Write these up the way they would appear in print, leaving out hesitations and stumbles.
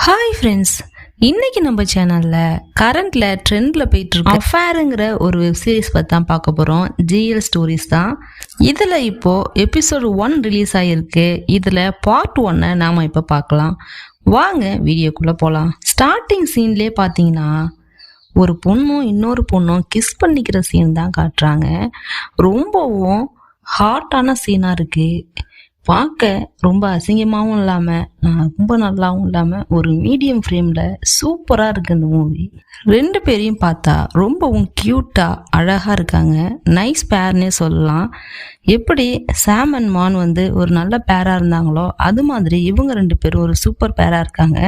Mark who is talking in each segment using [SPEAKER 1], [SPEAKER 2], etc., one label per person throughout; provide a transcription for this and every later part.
[SPEAKER 1] Hi friends, இன்னைக்கு நம்ம சேனல்ல கரண்ட்ல ட்ரெண்ட்ல போயிட்டு இருக்க அஃபேருங்கிற ஒரு வெப் சீரிஸ் பத்தி தான் பார்க்க போறோம். ஜிஎல் ஸ்டோரிஸ் தான். இதுல இப்போ எபிசோட் 1 ரிலீஸ் ஆயிருக்கு. இதுல பார்ட் 1 நாம இப்ப பார்க்கலாம். வாங்க வீடியோக்குள்ள போலாம். ஸ்டார்டிங் சீன்லயே பாத்தீங்கன்னா ஒரு பொண்ணும் இன்னொரு பொண்ணும் கிஸ் பண்ணிக்கிற சீன் தான் காட்டுறாங்க. ரொம்பவும் ஹாட்டான சீனா இருக்கு. பார்க்க ரொம்ப அசிங்கமாகவும் இல்லாமல் ரொம்ப நல்லாவும் இல்லாமல் ஒரு மீடியம் ஃப்ரேமில் சூப்பராக இருக்குது இந்த மூவி. ரெண்டு பேரையும் பார்த்தா ரொம்பவும் க்யூட்டாக அழகாக இருக்காங்க. நைஸ் பேர்னே சொல்லலாம். எப்படி சாம் அண்ட் மான் ஒரு நல்ல பேராக இருந்தாங்களோ அது மாதிரி இவங்க ரெண்டு பேரும் ஒரு சூப்பர் பேராக இருக்காங்க.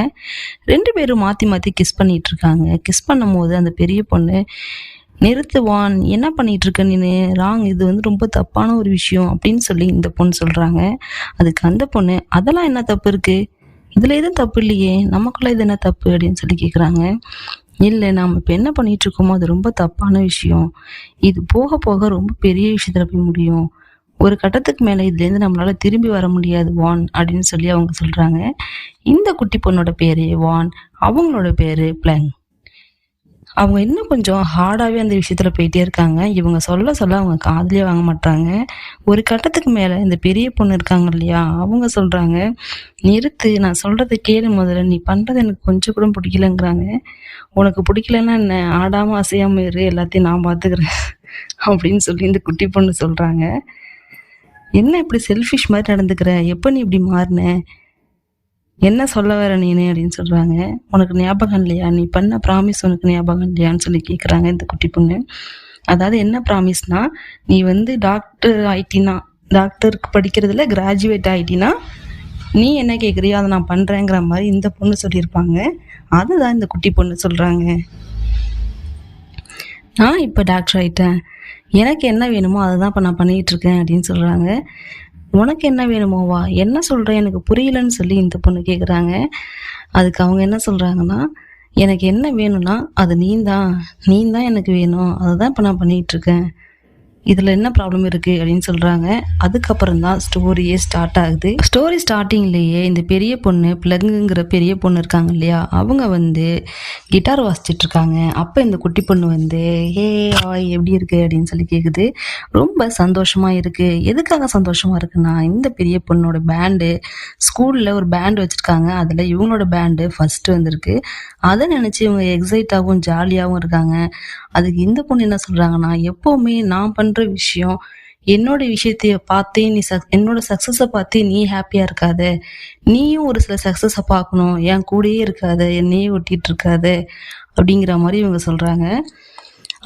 [SPEAKER 1] ரெண்டு பேரும் மாற்றி மாற்றி கிஸ் பண்ணிகிட்டு இருக்காங்க. கிஸ் பண்ணும் போது அந்த பெரிய பொண்ணு, நிறுத்துவான், என்ன பண்ணிட்டு இருக்க நீனு, ராங், இது ரொம்ப தப்பான ஒரு விஷயம் அப்படின்னு சொல்லி இந்த பொண்ணு சொல்றாங்க. அதுக்கு அந்த பொண்ணு, அதெல்லாம் என்ன தப்பு இருக்கு, இதுல எதுவும் தப்பு இல்லையே, நமக்குள்ள இது என்ன தப்பு அப்படின்னு சொல்லி கேக்குறாங்க. இல்லை, நாம் இப்போ என்ன பண்ணிட்டு இருக்கோமோ அது ரொம்ப தப்பான விஷயம். இது போக போக ரொம்ப பெரிய விஷயத்துல போய் முடியும். ஒரு கட்டத்துக்கு மேல இதுலேருந்து நம்மளால திரும்பி வர முடியாது வான் அப்படின்னு சொல்லி அவங்க சொல்றாங்க. இந்த குட்டி பொண்ணோட பேரு வான், அவங்களோட பேரு பிளாங். அவங்க இன்னும் கொஞ்சம் ஹார்டாகவே அந்த விஷயத்தில் போயிட்டே இருக்காங்க. இவங்க சொல்ல சொல்ல அவங்க காதுலேயே வாங்க மாட்டாங்க. ஒரு கட்டத்துக்கு மேலே இந்த பெரிய பொண்ணு இருக்காங்க இல்லையா, அவங்க சொல்கிறாங்க, நிறுத்து, நான் சொல்கிறத கேளு முதல்ல, நீ பண்ணுறது எனக்கு கொஞ்சம் கூட பிடிக்கலங்கிறாங்க. உனக்கு பிடிக்கலன்னா என்ன, ஆடாமல் அசையாமல் இரு, எல்லாத்தையும் நான் பார்த்துக்கிறேன் அப்படின்னு சொல்லி இந்த குட்டி பொண்ணு சொல்கிறாங்க. என்ன இப்படி செல்ஃபிஷ் மாதிரி நடந்துக்கிற, எப்போ நீ இப்படி மாறின, என்ன சொல்ல வர நீனு அப்படின்னு சொல்றாங்க. உனக்கு ஞாபகம் இல்லையா, நீ பண்ண ப்ராமிஸ் உனக்கு ஞாபகம் இல்லையான்னு சொல்லி கேட்குறாங்க இந்த குட்டி பொண்ணு. அதாவது என்ன ப்ராமிஸ்னா, நீ டாக்டர் ஆயிட்டினா, டாக்டருக்கு படிக்கிறதுல கிராஜுவேட் ஆயிட்டினா நீ என்ன கேட்குறியோ அதை நான் பண்றேங்கிற மாதிரி இந்த பொண்ணு சொல்லியிருப்பாங்க. அதுதான் இந்த குட்டி பொண்ணு சொல்றாங்க. நான் இப்போ டாக்டர் ஆயிட்டேன், எனக்கு என்ன வேணுமோ அதை தான் இப்போ நான் பண்ணிட்டு இருக்கேன் அப்படின்னு சொல்றாங்க. உனக்கு என்ன வேணுமோவா, என்ன சொல்ற, எனக்கு புரியலன்னு சொல்லி இந்த பொண்ணு கேட்குறாங்க. அதுக்கு அவங்க என்ன சொல்றாங்கன்னா, எனக்கு என்ன வேணும்னா அது நீந்தான் எனக்கு வேணும், அதுதான் இப்போ நான் பண்ணிட்டு இருக்கேன், இதுல என்ன ப்ராப்ளம் இருக்கு அப்படின்னு சொல்றாங்க. அதுக்கப்புறம் தான் ஸ்டோரியே ஸ்டார்ட் ஆகுது. ஸ்டோரி ஸ்டார்டிங்லேயே இந்த பெரிய பொண்ணு, பிளங்குங்கிற பெரிய பொண்ணு இருக்காங்க இல்லையா, அவங்க கிட்டார் வாசிச்சுட்டு இருக்காங்க. அப்போ இந்த குட்டி பொண்ணு ஹே ஹாய் எப்படி இருக்கு அப்படின்னு சொல்லி கேக்குது. ரொம்ப சந்தோஷமா இருக்கு. எதுக்காக சந்தோஷமா இருக்குன்னா, இந்த பெரிய பொண்ணோட பேண்டு, ஸ்கூல்ல ஒரு பேண்டு வச்சிருக்காங்க, அதுல இவங்களோட பேண்டு ஃபர்ஸ்ட் வந்திருக்கு. அதை நினைச்சு இவங்க எக்ஸைட்டாகவும் ஜாலியாகவும் இருக்காங்க. அதுக்கு இந்த பொண்ணு என்ன சொல்றாங்கன்னா, எப்பவுமே நான் பண்ற விஷயம், என்னோட விஷயத்தைய பார்த்தே நீ என்னோட சக்சஸை பார்த்தே நீ ஹாப்பியா இருக்காத, நீயும் ஒரு சில சக்சஸை பார்க்கணும், என் கூடயே இருக்காத, என்னையே ஒட்டிட்டு இருக்காத அப்படிங்கிற மாதிரி இவங்க சொல்றாங்க.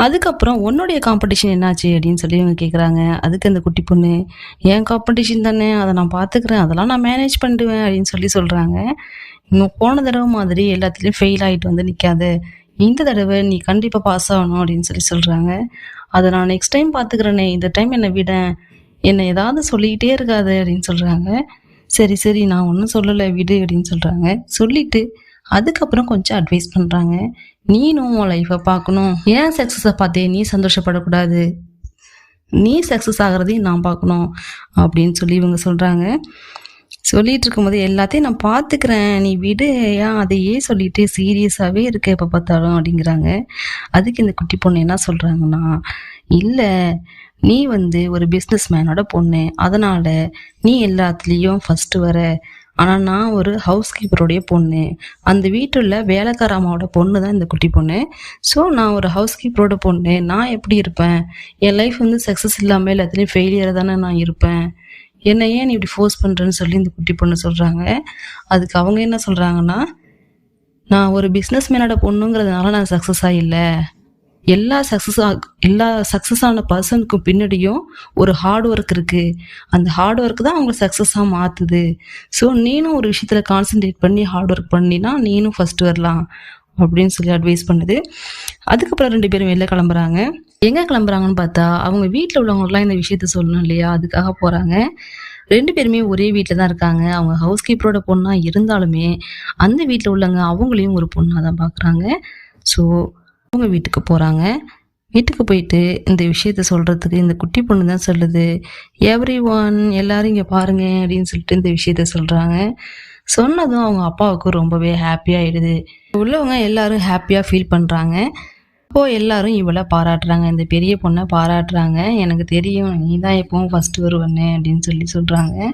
[SPEAKER 1] அதுக்கப்புறம் உன்னுடைய காம்படிஷன் என்னாச்சு அப்படின்னு சொல்லி இவங்க கேட்குறாங்க. அதுக்கு அந்த குட்டி பொண்ணு, என் காம்படிஷன் தானே, அதை நான் பார்த்துக்கிறேன், அதெல்லாம் நான் மேனேஜ் பண்ணிடுவேன் அப்படின்னு சொல்லி சொல்றாங்க. இன்னும் போன தடவை மாதிரி எல்லாத்துலேயும் ஃபெயில் ஆகிட்டு நிற்காத, இந்த தடவை நீ கண்டிப்பாக பாஸ் ஆகணும் அப்படின்னு சொல்லி சொல்கிறாங்க. அதை நான் நெக்ஸ்ட் டைம் பார்த்துக்கிறேனே, இந்த டைம் என்னை விட, என்னை ஏதாவது சொல்லிக்கிட்டே இருக்காது அப்படின்னு சொல்கிறாங்க. சரி சரி, நான் ஒன்றும் சொல்லலை, விடு அப்படின்னு சொல்கிறாங்க. சொல்லிட்டு அதுக்கப்புறம் கொஞ்சம் அட்வைஸ் பண்ணுறாங்க. நீனும் உன் லைஃப்பை பார்க்கணும், ஏன் சக்ஸஸை பார்த்தே நீ சந்தோஷப்படக்கூடாது, நீ சக்ஸஸ் ஆகிறதையும் நான் பார்க்கணும் அப்படின்னு சொல்லி இவங்க சொல்கிறாங்க. சொல்லிட்டு இருக்கும்போது, எல்லாத்தையும் நான் பார்த்துக்கிறேன், நீ விடு, ஏன் அதையே சொல்லிட்டு சீரியஸாகவே இருக்க எப்போ பார்த்தாலும் அப்படிங்கிறாங்க. அதுக்கு இந்த குட்டி பொண்ணு என்ன சொல்கிறாங்கன்னா, இல்லை, நீ ஒரு பிஸ்னஸ் மேனோட பொண்ணு, அதனால் நீ எல்லாத்துலேயும் ஃபஸ்ட்டு வர, ஆனால் நான் ஒரு ஹவுஸ் கீப்பருடைய பொண்ணு, அந்த வீட்டுள்ள வேலைக்கார அம்மாவோட பொண்ணு தான் இந்த குட்டி பொண்ணு. ஸோ நான் ஒரு ஹவுஸ் கீப்பரோட பொண்ணு, நான் எப்படி இருப்பேன், என் லைஃப் சக்ஸஸ் இல்லாமல் எல்லாத்துலேயும் ஃபெயிலியர் தானே நான் இருப்பேன், என்ன ஏன் நீ இப்படி ஃபோர்ஸ் பண்ணுறேன்னு சொல்லி இந்த குட்டி பொண்ணு சொல்கிறாங்க. அதுக்கு அவங்க என்ன சொல்கிறாங்கன்னா, நான் ஒரு பிஸ்னஸ் மேனோட பொண்ணுங்கிறதுனால நான் சக்ஸஸாக இல்லை, எல்லா சக்ஸஸ் ஆன பர்சனுக்கும் பின்னாடியும் ஒரு ஹார்ட் ஒர்க் இருக்குது, அந்த ஹார்ட் ஒர்க் தான் அவங்க சக்ஸஸாக மாற்றுது. ஸோ நீனும் ஒரு விஷயத்தில் கான்சென்ட்ரேட் பண்ணி ஹார்ட் ஒர்க் பண்ணினா நீனும் ஃபர்ஸ்ட் வரலாம் அப்படின்னு சொல்லி அட்வைஸ் பண்ணுது. அதுக்கப்புறம் ரெண்டு பேரும் வெளில கிளம்புறாங்க. எங்கே கிளம்புறாங்கன்னு பார்த்தா, அவங்க வீட்டில் உள்ளவங்களுக்குலாம் இந்த விஷயத்த சொல்லணும் இல்லையா, அதுக்காக போகிறாங்க. ரெண்டு பேருமே ஒரே வீட்டில் தான் இருக்காங்க. அவங்க ஹவுஸ் கீப்பரோட பொண்ணா இருந்தாலுமே அந்த வீட்டில் உள்ளவங்க அவங்களையும் ஒரு பொண்ணாக தான் பார்க்குறாங்க. ஸோ அவங்க வீட்டுக்கு போகிறாங்க. வீட்டுக்கு போயிட்டு இந்த விஷயத்த சொல்கிறதுக்கு இந்த குட்டி பொண்ணு தான் சொல்லுது, எவ்ரி ஒன், எல்லாரும் இங்கே பாருங்க அப்படின்னு சொல்லிட்டு இந்த விஷயத்த சொல்கிறாங்க. சொன்னதும் அவங்க அப்பாவுக்கு ரொம்பவே ஹாப்பியாயிடுது. உள்ளவங்க எல்லாரும் ஹாப்பியாக ஃபீல் பண்ணுறாங்க. இப்போ எல்லாரும் இவளை பாராட்டுறாங்க, இந்த பெரிய பொண்ணை பாராட்டுறாங்க. எனக்கு தெரியும் நீ தான் எப்பவும் ஃபஸ்ட்டு வருவன்னு அப்படின்னு சொல்கிறாங்க.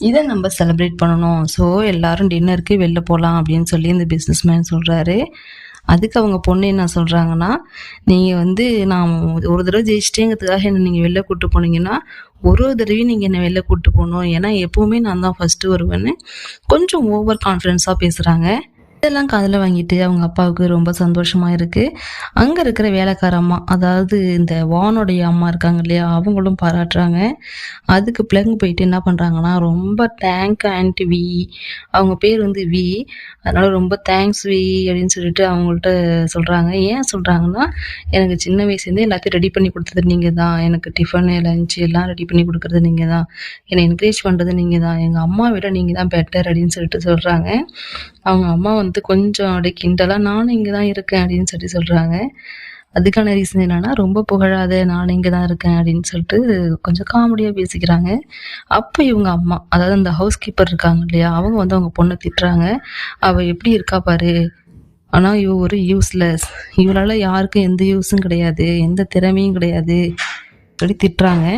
[SPEAKER 1] இதை நம்ம செலிப்ரேட் பண்ணணும். ஸோ எல்லாரும் டின்னருக்கு வெளில போகலாம் அப்படின்னு சொல்லி இந்த பிஸ்னஸ் மேன் சொல்கிறாரு. அதுக்கு அவங்க பொண்ணு என்ன சொல்கிறாங்கன்னா, நீங்கள் நான் ஒரு தடவை ஜெயிச்சிட்டேங்கிறதுக்காக என்னை நீங்கள் வெளில கூப்பிட்டு போனீங்கன்னா ஒரு தடவையும் நீங்கள் என்னை வெளில கூப்பிட்டு போகணும், ஏன்னா எப்போவுமே நான் தான் ஃபஸ்ட்டு வருவேன்னு கொஞ்சம் ஓவர் கான்ஃபிடென்ஸாக பேசுகிறாங்க. இதெல்லாம் காதில் வாங்கிட்டு அவங்க அப்பாவுக்கு ரொம்ப சந்தோஷமாக இருக்குது. அங்கே இருக்கிற வேலைக்கார அம்மா, அதாவது இந்த வானுடைய அம்மா இருக்காங்க இல்லையா, அவங்களும் பாராட்டுறாங்க. அதுக்கு பிள்ளைங்க போயிட்டு என்ன பண்ணுறாங்கன்னா, ரொம்ப தேங்க் ஆண்டி வி, அவங்க பேர் வி, அதனால் ரொம்ப தேங்க்ஸ் வி அப்படின்னு சொல்லிட்டு அவங்கள்ட்ட சொல்கிறாங்க. ஏன் சொல்கிறாங்கன்னா, எனக்கு சின்ன வயசுலேருந்தே எல்லாத்தையும் ரெடி பண்ணி கொடுத்தது நீங்கள் தான், எனக்கு டிஃபனு லஞ்சு எல்லாம் ரெடி பண்ணி கொடுக்குறது நீங்கள் தான், என்னை என்கரேஜ் பண்ணுறது நீங்கள் தான், எங்கள் அம்மா விட நீங்கள் தான் பெட்டர் அப்படின்னு சொல்லிட்டு சொல்கிறாங்க. அவங்க அம்மா கொஞ்சம் அப்படியே கிண்டலாக நானும் இங்கே தான் இருக்கேன் அப்படின்னு சொல்கிறாங்க. அதுக்கான ரீசன் என்னன்னா, ரொம்ப புகழாத நானும் இங்கே தான் இருக்கேன் அப்படின்னு சொல்லிட்டு கொஞ்சம் காமெடியாக பேசிக்கிறாங்க. அப்போ இவங்க அம்மா, அதாவது அந்த ஹவுஸ் கீப்பர் இருக்காங்க இல்லையா, அவங்க அவங்க பொண்ணை திட்டுறாங்க. அவள் எப்படி இருக்கா பாரு, ஆனால் இவ ஒரு யூஸ்லெஸ், இவளால் யாருக்கும் எந்த யூஸும் கிடையாது, எந்த திறமையும் கிடையாது சொல்லி திட்டுறாங்க.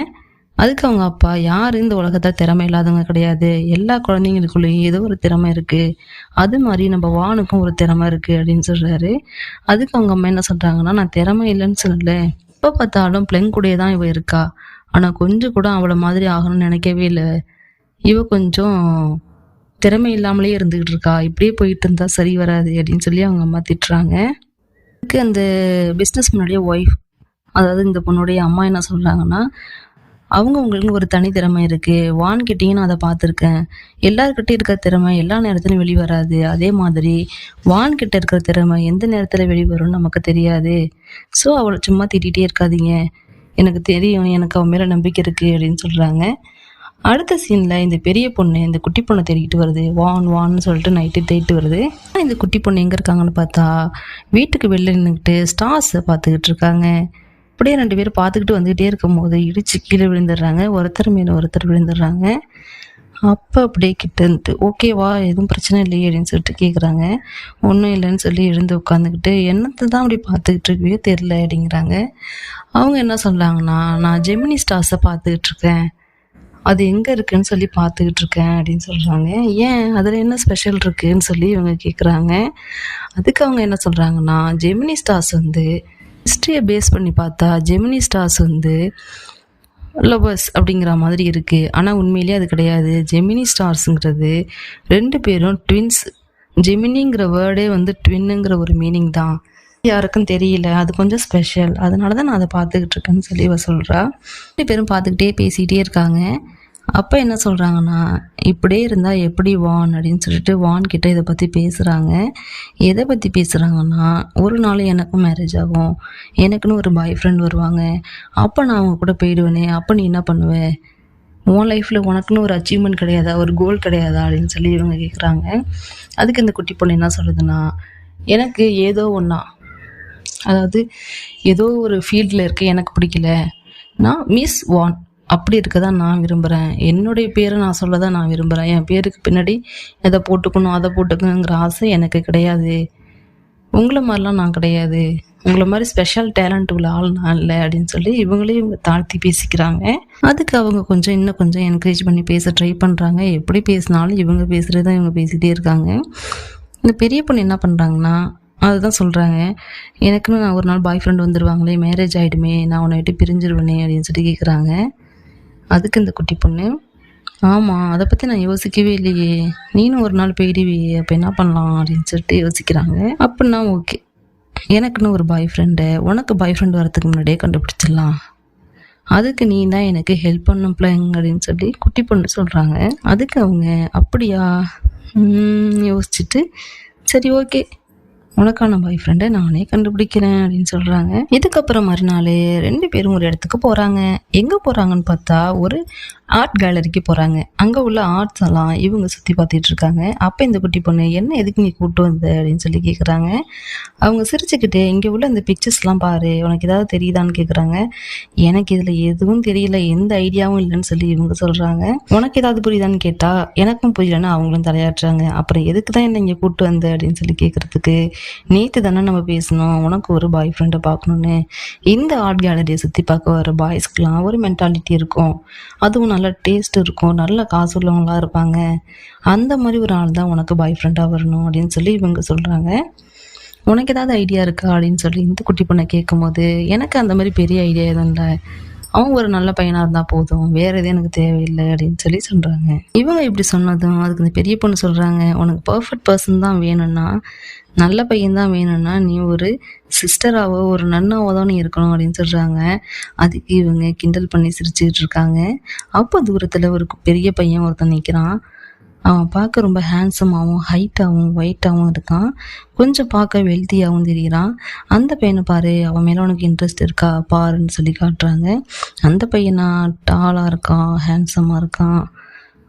[SPEAKER 1] அதுக்கு அவங்க அப்பா, யார் இந்த உலகத்தில் திறமை இல்லாதவங்க கிடையாது, எல்லா குழந்தைங்களுக்குள்ளேயும் ஏதோ ஒரு திறமை இருக்குது, அது மாதிரி நம்ம வானுக்கும் ஒரு திறமை இருக்குது அப்படின்னு சொல்கிறாரு. அதுக்கு அவங்க அம்மா என்ன சொல்கிறாங்கன்னா, நான் திறமை இல்லைன்னு சொல்லலை, எப்போ பார்த்தாலும் பிள்ளைங்க கூடயே தான் இவ இருக்கா, ஆனால் கொஞ்சம் கூட அவளை மாதிரி ஆகணும்னு நினைக்கவே இல்லை, இவ கொஞ்சம் திறமை இல்லாமலே இருந்துக்கிட்டு இருக்கா, இப்படியே போயிட்டு இருந்தா சரி வராது அப்படின்னு சொல்லி அவங்க அம்மா திட்டுறாங்க. அதுக்கு அந்த பிஸ்னஸ் முன்னாடியே ஒய்ஃப், அதாவது இந்த பொண்ணுடைய அம்மா என்ன சொல்கிறாங்கன்னா, அவங்கவுங்களுக்கு ஒரு தனி திறமை இருக்குது, வான்கிட்டையும் நான் அதை பார்த்துருக்கேன், எல்லாருக்கிட்டையும் இருக்கிற திறமை எல்லா நேரத்துலையும் வெளிவராது, அதே மாதிரி வான்கிட்ட இருக்கிற திறமை எந்த நேரத்தில் வெளிவரும்னு நமக்கு தெரியாது, ஸோ அவளை சும்மா திட்டிகிட்டே இருக்காதீங்க, எனக்கு தெரியும், எனக்கு அவன் மேலே நம்பிக்கை இருக்குது அப்படின்னு சொல்கிறாங்க. அடுத்த சீனில் இந்த பெரிய பொண்ணு இந்த குட்டி பொண்ணை தேடிக்கிட்டு வருது, வான்னு சொல்லிட்டு நைட்டு தேடிட்டு வருது. இந்த குட்டி பொண்ணு எங்கே இருக்காங்கன்னு பார்த்தா வீட்டுக்கு வெளில நின்றுக்கிட்டு ஸ்டார்ஸை பார்த்துக்கிட்டு இருக்காங்க. அப்படியே 2 பேரும் பார்த்துக்கிட்டு வந்துக்கிட்டே இருக்கும் போது இடிச்சு கீழே விழுந்துடுறாங்க, ஒருத்தர் மேலே ஒருத்தர் விழுந்துடுறாங்க. அப்போ அப்படியே கிட்ட இருந்துட்டு, ஓகேவா எதுவும் பிரச்சனை இல்லையே அப்படின்னு சொல்லிட்டு கேட்குறாங்க. ஒன்றும் இல்லைன்னு சொல்லி எழுந்து உட்காந்துக்கிட்டு, என்னத்தை தான் அப்படி பார்த்துக்கிட்டு இருக்கையோ தெரில அப்படிங்கிறாங்க. அவங்க என்ன சொல்கிறாங்கன்னா, நான் ஜெமினி ஸ்டார்ஸை பார்த்துக்கிட்டு இருக்கேன், அது எங்கே இருக்குன்னு சொல்லி பார்த்துக்கிட்டு இருக்கேன் அப்படின்னு சொல்கிறாங்க. ஏன் அதில் என்ன ஸ்பெஷல் இருக்குதுன்னு சொல்லி இவங்க கேட்குறாங்க. அதுக்கு அவங்க என்ன சொல்கிறாங்கன்னா, ஜெமினி ஸ்டார்ஸ் ஹிஸ்ட்ரியை பேஸ் பண்ணி பார்த்தா ஜெமினி ஸ்டார்ஸ் லவ்வர்ஸ் அப்படிங்கிற மாதிரி இருக்குது, ஆனால் உண்மையிலே அது கிடையாது. ஜெமினி ஸ்டார்ஸுங்கிறது 2 பேரும் ட்வின்ஸ். ஜெமினிங்கிற வேர்டே ட்வின்னுங்கிற ஒரு மீனிங் தான், யாருக்கும் தெரியல, அது கொஞ்சம் ஸ்பெஷல், அதனால தான் நான் அதை பார்த்துக்கிட்டு இருக்கேன்னு சொல்லி இவ சொல்கிறா. 2 பேரும் பார்த்துக்கிட்டே பேசிகிட்டே இருக்காங்க. அப்போ என்ன சொல்கிறாங்கன்னா, இப்படியே இருந்தால் எப்படி வான் அப்படின்னு சொல்லிட்டு வான்கிட்ட இதை பற்றி பேசுகிறாங்க. எதை பற்றி பேசுகிறாங்கன்னா, ஒரு நாள் எனக்கும் மேரேஜ் ஆகும், எனக்குன்னு ஒரு பாய் ஃப்ரெண்ட் வருவாங்க, அப்போ நான் அவங்க கூட போயிடுவேனே, அப்போ நீ என்ன பண்ணுவ, உன் லைஃப்பில் உனக்குன்னு ஒரு அச்சீவ்மெண்ட் கிடையாதா, ஒரு கோல் கிடையாதா அப்படின்னு சொல்லி இவங்க கேட்குறாங்க. அதுக்கு இந்த குட்டி பொண்ணு என்ன சொல்லுதுன்னா, எனக்கு ஏதோ ஒன்றா, அதாவது ஏதோ ஒரு ஃபீல்டில் இருக்க எனக்கு பிடிக்கல, நான் மிஸ் வான் அப்படி இருக்க தான் நான் விரும்புகிறேன், என்னுடைய பேரை நான் சொல்ல தான் நான் விரும்புகிறேன், என் பேருக்கு பின்னாடி எதை போட்டுக்கணும் அதை போட்டுக்கணுங்கிற ஆசை எனக்கு கிடையாது, உங்களை மாதிரிலாம் நான் கிடையாது, உங்களை மாதிரி ஸ்பெஷல் டேலண்ட் உள்ள ஆள் நான் இல்லை அப்படின்னு சொல்லி இவங்க தாழ்த்தி பேசிக்கிறாங்க. அதுக்கு அவங்க இன்னும் கொஞ்சம் என்கரேஜ் பண்ணி பேச ட்ரை பண்ணுறாங்க. எப்படி பேசினாலும் இவங்க பேசுகிறது தான் இவங்க பேசிகிட்டே இருக்காங்க. இந்த பெரிய பொண்ணு என்ன பண்ணுறாங்கன்னா, அதுதான் சொல்கிறாங்க, எனக்குன்னு நான் ஒரு நாள் பாய் ஃப்ரெண்ட் வந்துடுவாங்களே, மேரேஜ் ஆகிடுமே, நான் உன்னை விட்டு பிரிஞ்சிருவேனே அப்படின்னு சொல்லி கேட்குறாங்க. அதுக்கு இந்த குட்டி பொண்ணு, ஆமாம் அதை பற்றி நான் யோசிக்கவே இல்லையே, நீனும் ஒரு நாள் போயிடுவியே, அப்போ என்ன பண்ணலாம் அப்படின்னு சொல்லிட்டு யோசிக்கிறாங்க. அப்படின்னா ஓகே, எனக்குன்னு ஒரு பாய் ஃப்ரெண்டை உனக்கு பாய் ஃப்ரெண்ட் வரதுக்கு முன்னாடியே கண்டுபிடிச்சிடலாம், அதுக்கு நீ தான் எனக்கு ஹெல்ப் பண்ணும் பிள்ளைங்க அப்படின்னு சொல்லி குட்டி பொண்ணு சொல்கிறாங்க. அதுக்கு அவங்க அப்படியா யோசிச்சுட்டு, சரி ஓகே உனக்கான பாய் ஃப்ரெண்டை நானே கண்டுபிடிக்கிறேன் அப்படின்னு சொல்கிறாங்க. இதுக்கப்புறம் மறுநாள் 2 பேரும் ஒரு இடத்துக்கு போகிறாங்க. எங்கே போகிறாங்கன்னு பார்த்தா ஒரு ஆர்ட் கேலரிக்கு போகிறாங்க. அங்கே உள்ள ஆர்ட்ஸ் எல்லாம் இவங்க சுற்றி பார்த்துட்டு இருக்காங்க. அப்போ இந்த குட்டி பொண்ணு, என்ன எதுக்கு நீ கூப்பிட்டு வந்த அப்படின்னு சொல்லி கேட்குறாங்க. அவங்க சிரிச்சுக்கிட்டே, இங்கே உள்ள இந்த பிக்சர்ஸ்லாம் பாரு, உனக்கு ஏதாவது தெரியுதான்னு கேட்குறாங்க. எனக்கு இதில் எதுவும் தெரியல, எந்த ஐடியாவும் இல்லைன்னு சொல்லி இவங்க சொல்கிறாங்க. உனக்கு ஏதாவது புரியுதான்னு கேட்டால் எனக்கும் புரியலன்னு அவங்களும் தலையாட்டுறாங்க. அப்புறம் எதுக்கு தான் என்ன இங்கே கூப்பிட்டு வந்த அப்படின்னு சொல்லி கேட்குறதுக்கு, நேற்று தானே நம்ம பேசணும் உனக்கு ஒரு பாய் ஃப்ரெண்டை பார்க்கணுன்னு. இந்த ஆர்ட் கேலரியை சுற்றி பார்க்க வர பாய்ஸ்க்கெலாம் ஒரு மென்டாலிட்டி இருக்கும், அதுவும் நல்ல டேஸ்ட் இருக்கும், நல்ல காசு உள்ளவங்களா இருப்பாங்க. அந்த மாதிரி ஒரு ஆள் தான் உனக்கு பாய் ஃப்ரெண்டாக வரணும் அப்படின்னு சொல்லி இவங்க சொல்கிறாங்க. உனக்கு ஏதாவது ஐடியா இருக்கா அப்படின்னு சொல்லி இந்த குட்டி பொண்ணை கேட்கும்போது, எனக்கு அந்த மாதிரி பெரிய ஐடியா எதுவும் இல்லை, அவன் ஒரு நல்ல பையனாக இருந்தால் போதும், வேறு எதுவும் எனக்கு தேவையில்லை அப்படின்னு சொல்லி சொல்கிறாங்க. இவங்க இப்படி சொன்னதும் அதுக்கு இந்த பெரிய பொண்ணு சொல்கிறாங்க, உனக்கு பர்ஃபெக்ட் பர்சன் தான் வேணும்னா, நல்ல பையன்தான் வேணும்னா, நீ ஒரு சிஸ்டராவோ ஒரு நன்னாவோ தான் நீ இருக்கணும் அப்படின்னு சொல்கிறாங்க. அதுக்கு இவங்க கிண்டல் பண்ணி சிரிச்சுக்கிட்டு இருக்காங்க. அப்போ தூரத்தில் ஒரு பெரிய பையன் ஒருத்தன் நிற்கிறான். அவன் பார்க்க ரொம்ப ஹேண்ட்ஸமாகவும் ஹைட்டாகவும் ஒயிட்டாகவும் இருக்கான். கொஞ்சம் பார்க்க வெல்த்தியாகவும் தெரிகிறான். அந்த பையனை பாரு, அவன் மேலே உனக்கு இன்ட்ரெஸ்ட் இருக்கா பாருன்னு சொல்லி காட்டுறாங்க. அந்த பையனா டாலாக இருக்கான், ஹேண்ட்ஸமாக இருக்கான்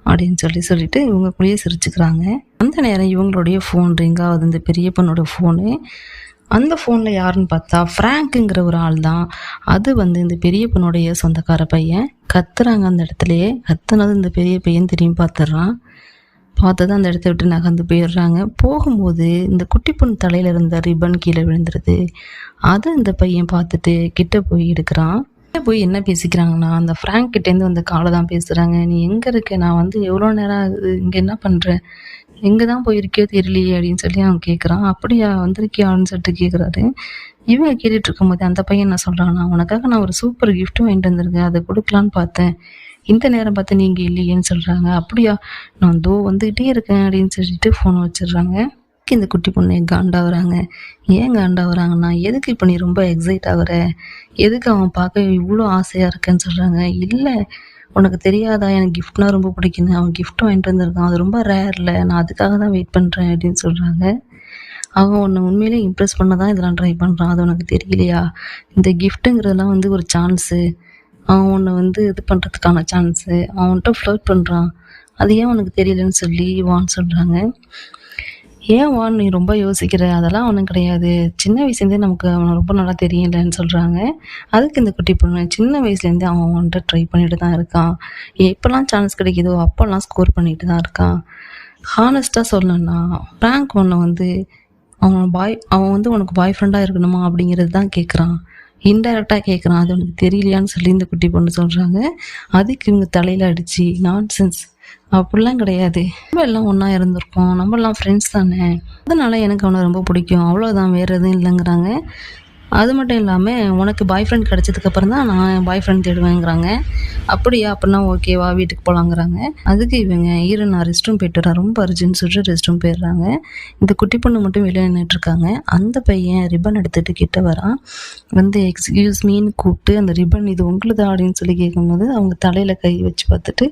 [SPEAKER 1] அப்படின்னு சொல்லிட்டு இவங்க கூடயே சிரிச்சுக்கிறாங்க. அந்த நேரம் இவங்களுடைய ஃபோன் ரிங் ஆகுது, இந்த பெரிய பொண்ணோட ஃபோனு. அந்த ஃபோனில் யாருன்னு பார்த்தா ஃப்ராங்க்குங்கிற ஒரு ஆள் தான். அது இந்த பெரிய பொண்ணுடைய சொந்தக்கார பையன். கத்துறாங்க அந்த இடத்துலையே. கத்துனது இந்த பெரிய பையன் திரும்பி பார்த்துட்றான். பார்த்தது அந்த இடத்த விட்டு நகர்ந்து போயிடுறாங்க. போகும்போது இந்த குட்டி பொண்ணு தலையில் இருந்த ரிப்பன் கீழே விழுந்துருது. அதை இந்த பையன் பார்த்துட்டு கிட்ட போய் எடுக்கிறான். போய் என்ன பேசிக்கிறாங்கன்னா, அந்த ஃப்ராங்க் கிட்டேருந்து வந்த காலை தான் பேசுகிறாங்க. நீ எங்கே இருக்க, நான் எவ்வளோ நேரம் ஆகுது, இங்கே என்ன பண்ணுறேன், எங்கே தான் போயிருக்கியோ தெரியலையே அப்படின்னு சொல்லி அவன் கேட்குறான். அப்படியா வந்திருக்கியான்னு சொல்லிட்டு கேட்குறாரு. இவங்க கேட்டுட்டு இருக்கும்போது அந்த பையன் என்ன சொல்கிறான்னா, உனக்காக நான் ஒரு சூப்பர் கிஃப்ட்டும் வாங்கிட்டு வந்திருக்கேன், அதை கொடுக்கலான்னு பார்த்தேன், இந்த நேரம் பார்த்து நீங்கள் இல்லையேன்னு சொல்கிறாங்க. அப்படியா, நான் வந்துக்கிட்டே இருக்கேன் அப்படின்னு சொல்லிட்டு ஃபோனை வச்சிடுறாங்க. இந்த குட்டி பொண்ணு காண்டாகிறாங்க. ஏன் காண்டாகிறாங்கன்னா, எதுக்கு இப்போ நீ ரொம்ப எக்ஸைட் ஆகுற, எதுக்கு அவன் பார்க்க இவ்வளோ ஆசையாக இருக்கேன்னு சொல்கிறாங்க. இல்லை உனக்கு தெரியாதா, எனக்கு கிஃப்ட்னா ரொம்ப பிடிக்குன்னு, அவன் கிஃப்ட் வாங்கிட்டு வந்திருக்கான், அது ரொம்ப ரேர்ல, நான் அதுக்காக தான் வெயிட் பண்ணுறேன் அப்படின்னு சொல்கிறாங்க. அவன் உன்னை உண்மையிலே இம்ப்ரெஸ் பண்ண தான் இதெல்லாம் ட்ரை பண்ணுறான், அது உனக்கு தெரியலையா, இந்த கிஃப்ட்டுங்கிறதுலாம் ஒரு சான்ஸு, அவன் உன்னை இது பண்ணுறதுக்கான சான்ஸு, அவன்கிட்ட ஃப்ளர்ட் பண்ணுறான், அது ஏன் உனக்கு தெரியலன்னு சொல்லி வான்னு சொல்கிறாங்க. ஏன் வான் நீ ரொம்ப யோசிக்கிற, அதெல்லாம் ஒன்றும் கிடையாது, சின்ன வயசுலேருந்தே நமக்கு அவனை ரொம்ப நல்லா தெரியலன்னு சொல்கிறாங்க. அதுக்கு இந்த குட்டி பொண்ணு, சின்ன வயசுலேருந்தே அவன் அவன்கிட்ட ட்ரை பண்ணிட்டு தான் இருக்கான், எப்போல்லாம் சான்ஸ் கிடைக்குதோ அப்போல்லாம் ஸ்கோர் பண்ணிட்டு தான் இருக்கான். ஹானஸ்ட்டாக சொல்லணும்னா ஃப்ராங்க் உன்னை அவன் உனக்கு பாய் ஃப்ரெண்டாக இருக்கணுமா அப்படிங்கிறது தான் கேட்குறான், இன்டைரக்டாக கேட்குறான், அது உனக்கு தெரியலையான்னு சொல்லி இந்த குட்டி பொண்ணு சொல்கிறாங்க. அதுக்கு இவங்க தலையில் அடித்து, நான்சென்ஸ், அப்படிலாம் கிடையாது, நம்ம எல்லாம் ஒன்றா இருந்திருக்கோம், நம்மளாம் ஃப்ரெண்ட்ஸ் தானே, அதனால எனக்கு அவனை ரொம்ப பிடிக்கும், அவ்வளோதான், வேறு எதுவும் இல்லைங்கிறாங்க. அது மட்டும் இல்லாமல் உனக்கு பாய் ஃப்ரெண்ட் கிடச்சதுக்கப்புறம் தான் நான் பாய் ஃப்ரெண்ட் தேடுவேங்கிறாங்க. அப்படியா, அப்படின்னா ஓகேவா, வீட்டுக்கு போகலாங்கிறாங்க. அதுக்கு இவங்க நான் ரெஸ்ட் ரூம் போய்ட்டு வரேன், ரொம்ப அர்ஜென்ட் சொல்லிட்டு ரெஸ்ட் ரூம் போயிடுறாங்க. இந்த குட்டி பொண்ணு மட்டும் வெளியே நின்றுட்டுருக்காங்க. அந்த பையன் ரிப்பன் எடுத்துகிட்டு கிட்ட வரான். எக்ஸ்கியூஸ் மீன்னு கூப்பிட்டு, அந்த ரிப்பன் இது உங்களுதா அப்படின்னு சொல்லி கேட்கும்போது அவங்க தலையில் கை வச்சு பார்த்துட்டு,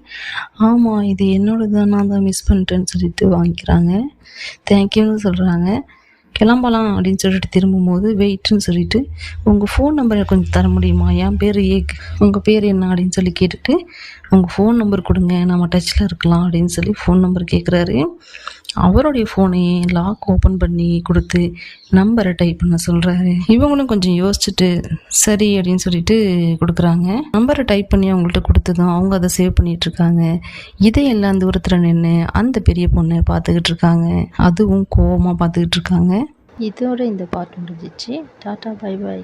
[SPEAKER 1] ஆமாம் இது என்னோடது தான், நான் தான் மிஸ் பண்ணிட்டேன்னு சொல்லிட்டு வாங்கிக்கிறாங்க. தேங்க்யூன்னு சொல்கிறாங்க. கிளம்பலாம் அப்படின்னு சொல்லிட்டு திரும்பும்போது, வெயிட்னு சொல்லிட்டு, உங்கள் ஃபோன் நம்பரை கொஞ்சம் தர முடியுமா, என் பேர் ஏக், உங்கள் பேர் என்ன அப்படின்னு சொல்லி கேட்டுட்டு, உங்கள் ஃபோன் நம்பர் கொடுங்க, நம்ம டச்சில் இருக்கலாம் அப்படின்னு சொல்லி ஃபோன் நம்பர் கேட்குறாரு. அவருடைய ஃபோனையே லாக் ஓப்பன் பண்ணி கொடுத்து நம்பரை டைப் பண்ண சொல்கிறாரு. இவங்களும் கொஞ்சம் யோசிச்சுட்டு சரி அப்படின்னு சொல்லிட்டு கொடுக்குறாங்க. நம்பரை டைப் பண்ணி அவங்கள்ட்ட கொடுத்ததும் அவங்க அதை சேவ் பண்ணிட்டு இருக்காங்க. இதையெல்லாம் தூரத்தில் நின்று அந்த பெரிய பொண்ணை பார்த்துக்கிட்டு இருக்காங்க. அதுவும் கோவமாக பார்த்துக்கிட்டு இருக்காங்க.
[SPEAKER 2] இதோட இந்த பார்ட் முடிஞ்சிச்சு. Tata, bye bye.